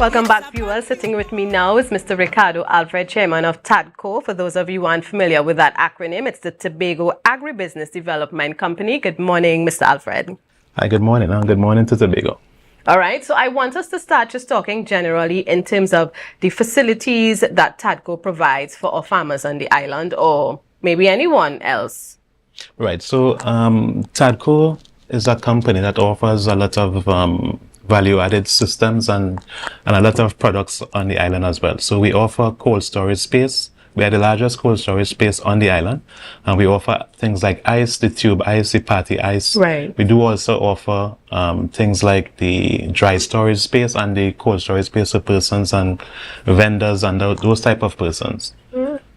Welcome back, viewers. Sitting with me now is Mr. Ricardo Alfred, chairman of TADCO. For those of you who aren't familiar with that acronym, it's the Tobago Agribusiness Development Company. Good morning, Mr. Alfred. Hi, good morning. Good morning to Tobago. All right, so I want us to start just talking generally in terms of the facilities that TADCO provides for our farmers on the island, or maybe anyone else. Right, so TADCO is a company that offers a lot of value-added systems and a lot of products on the island as well. So we offer cold storage space. We are the largest cold storage space on the island, and we offer things like ice, the tube ice, the party ice. Right. We do also offer things like the dry storage space and the cold storage space for persons and vendors and those type of persons.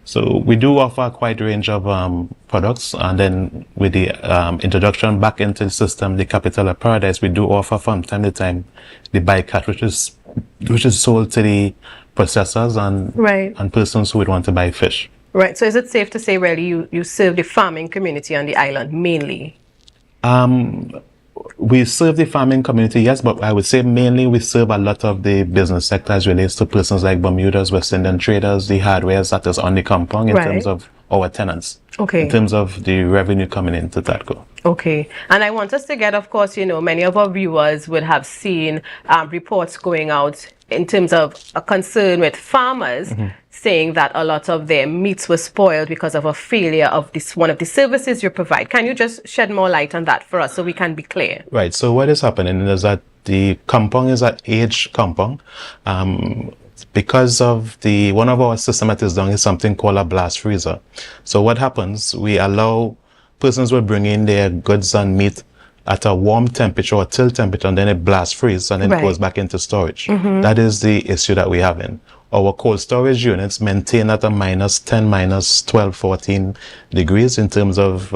So we do offer quite a range of products, and then with the introduction back into the system, the capital of paradise, we do offer from time to time the bycatch, which is sold to the processors and persons who would want to buy fish. Right. So is it safe to say really you serve the farming community on the island mainly? We serve the farming community, yes, but I would say mainly we serve a lot of the business sector as relates to persons like Bermudas, West Indian traders, the hardwares that is on the compound in terms of our tenants. Okay. In terms of the revenue coming into TADCO. Okay. And I want us to get, of course, many of our viewers would have seen reports going out in terms of a concern with farmers saying that a lot of their meats were spoiled because of a failure of one of the services you provide. Can you just shed more light on that for us so we can be clear? Right. So what is happening is that the compound is an aged compound. Because of one of our system that is done is something called a blast freezer. So what happens, we allow persons will bring in their goods and meat at a warm temperature or chill temperature, and then it blast freeze and then it goes back into storage. That is the issue that we have in. Our cold storage units maintain at a -10, -12, 14 degrees in terms of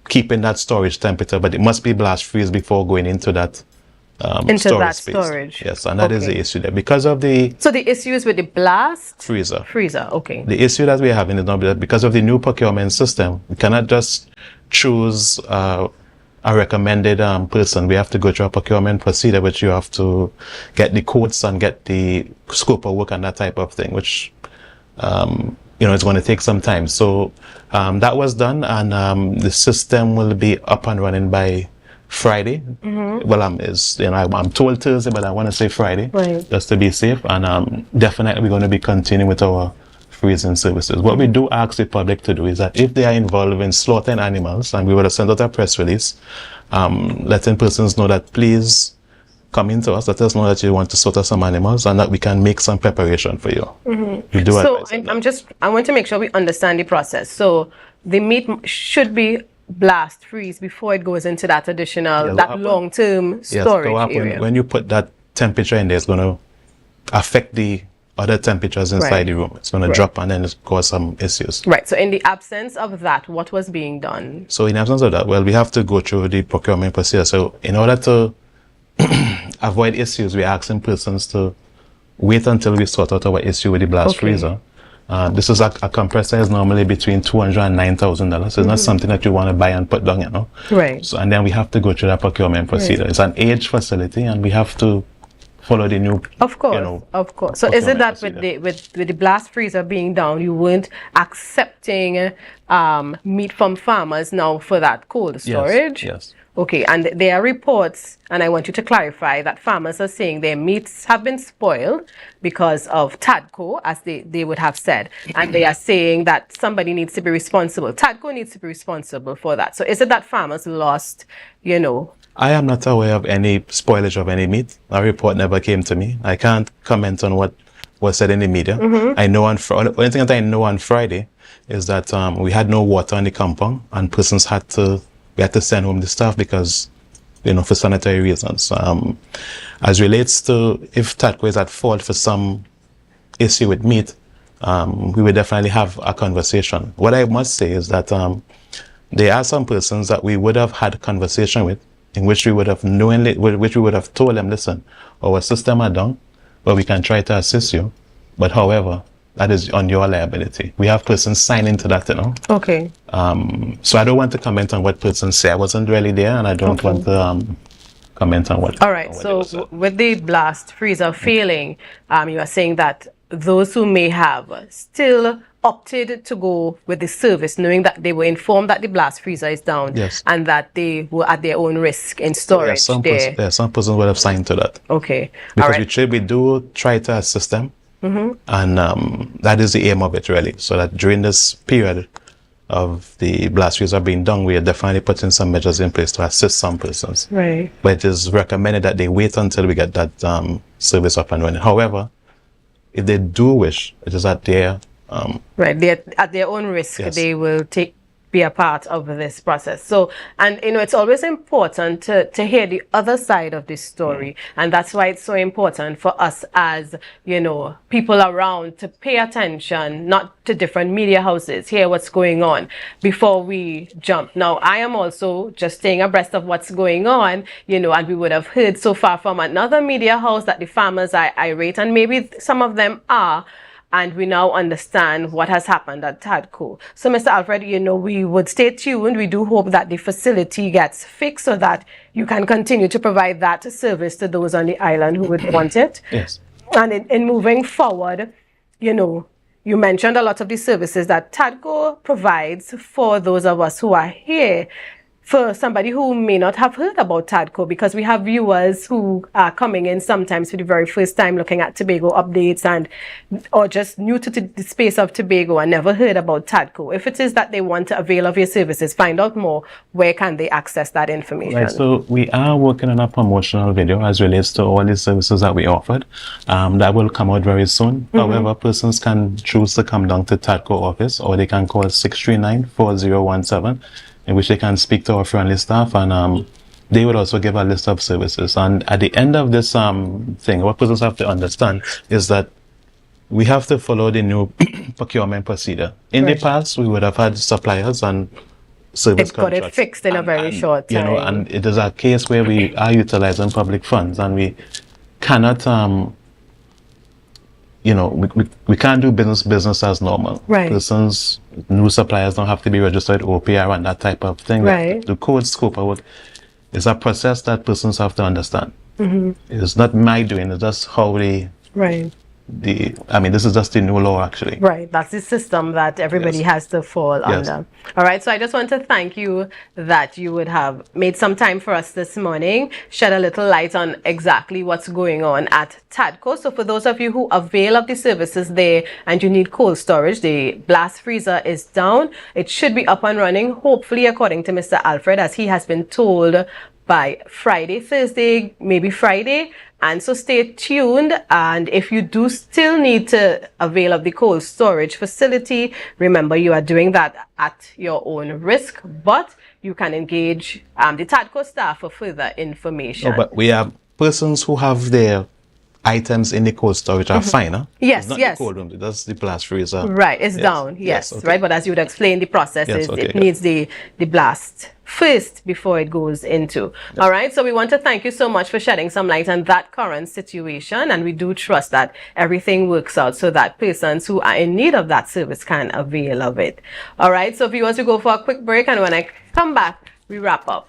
keeping that storage temperature, but it must be blast freeze before going into that storage. Yes, and that is the issue there. Because of So the issue is with the blast freezer, okay. The issue that we're having is not that because of the new procurement system, we cannot just choose a recommended person. We have to go through a procurement procedure, which you have to get the quotes and get the scope of work and that type of thing, which it's going to take some time. So that was done, and the system will be up and running by Friday. Well, I'm told Thursday, but I want to say Friday, just to be safe. And definitely we're going to be continuing with our freezing services. What we do ask the public to do is that if they are involved in slaughtering animals, and we will send out a press release, letting persons know that please come into us, let us know that you want to slaughter some animals, and that we can make some preparation for you. We do I want to make sure we understand the process. So the meat should be blast freeze before it goes into that additional, long-term storage area. When you put that temperature in there, it's going to affect the other temperatures inside the room. It's going to drop and then it cause some issues. Right. So in the absence of that, what was being done? So in absence of that, well, we have to go through the procurement procedure. So in order to avoid issues, we're asking persons to wait until we sort out our issue with the blast freezer. This is a compressor is normally between $200,000 and $9,000. So it's not something that you want to buy and put down, Right. So, and then we have to go through that procurement procedure. It's an aged facility, and we have to follow the new. Of course. So is it that with the blast freezer being down, you weren't accepting meat from farmers now for that cold storage? Yes. Okay, and there are reports, and I want you to clarify, that farmers are saying their meats have been spoiled because of TADCO, as they would have said, and they are saying that somebody needs to be responsible. TADCO needs to be responsible for that. So is it that farmers lost, I am not aware of any spoilage of any meat. A report never came to me. I can't comment on what was said in the media. I know the only thing that I know on Friday is that we had no water on the compound, and persons we had to send home the staff because, for sanitary reasons. As relates to if TADCO is at fault for some issue with meat, we will definitely have a conversation. What I must say is that there are some persons that we would have had a conversation with, in which we would have told them, listen, our system are down, but we can try to assist you. But however, that is on your liability. We have persons sign into that, Okay. So I don't want to comment on what persons say. I wasn't really there, and I don't want to comment on what. All right. on what So they said. with the blast freezer failing, you are saying that those who may have still opted to go with the service, knowing that they were informed that the blast freezer is down, Yes. and that they were at their own risk in storage some there. some persons would have signed to that. Okay. All Because right. we do try to assist them, and that is the aim of it really. So that during this period of the blast freezer being done, we are definitely putting some measures in place to assist some persons. Right. But it is recommended that they wait until we get that service up and running. However, if they do wish, it is at their Right, they're at their own risk. Yes. They will be a part of this process. So, and it's always important to hear the other side of this story, and that's why it's so important for us as people around to pay attention, not to different media houses, hear what's going on before we jump. Now, I am also just staying abreast of what's going on, and we would have heard so far from another media house that the farmers are irate, and maybe some of them are. And we now understand what has happened at TADCO. So, Mr. Alfred, we would stay tuned. We do hope that the facility gets fixed so that you can continue to provide that service to those on the island who would want it. yes. And in moving forward, you mentioned a lot of the services that TADCO provides for those of us who are here. For somebody who may not have heard about TADCO, because we have viewers who are coming in sometimes for the very first time looking at Tobago updates or just new to the space of Tobago and never heard about TADCO. If it is that they want to avail of your services, find out more, where can they access that information? Right, so we are working on a promotional video as relates to all the services that we offered. That will come out very soon. However, persons can choose to come down to TADCO office, or they can call 639-4017. in which they can speak to our friendly staff, and they would also give a list of services. And at the end of this thing, what persons have to understand is that we have to follow the new procurement procedure. In the past, we would have had suppliers and service contracts. Got it fixed in a very short time. And it is a case where we are utilizing public funds, and we cannot we can't do business as normal. Right. Persons, new suppliers don't have to be registered OPR and that type of thing. Right. The code scope of it is a process that persons have to understand. It's not my doing, it's just how they... Right. This is just the new law actually. Right, that's the system that everybody has to fall under. All right, so I just want to thank you that you would have made some time for us this morning, shed a little light on exactly what's going on at TADCO. So for those of you who avail of the services there and you need cold storage, the blast freezer is down. It should be up and running, hopefully, according to Mr. Alfred, as he has been told, by Friday, Thursday, maybe Friday. And so stay tuned. And if you do still need to avail of the cold storage facility, remember you are doing that at your own risk, but you can engage the TADCO staff for further information. No, but we have persons who have their items in the cold storage are fine, huh? Yes, it's not yes. the cold room, that's the blast freezer. Right, it's down, yes, okay. right. But as you would explain, the process is okay, it needs the blast first before it goes into. All right, so we want to thank you so much for shedding some light on that current situation, and we do trust that everything works out so that persons who are in need of that service can avail of it. All right, so viewers, we go for a quick break, and when I come back, we wrap up.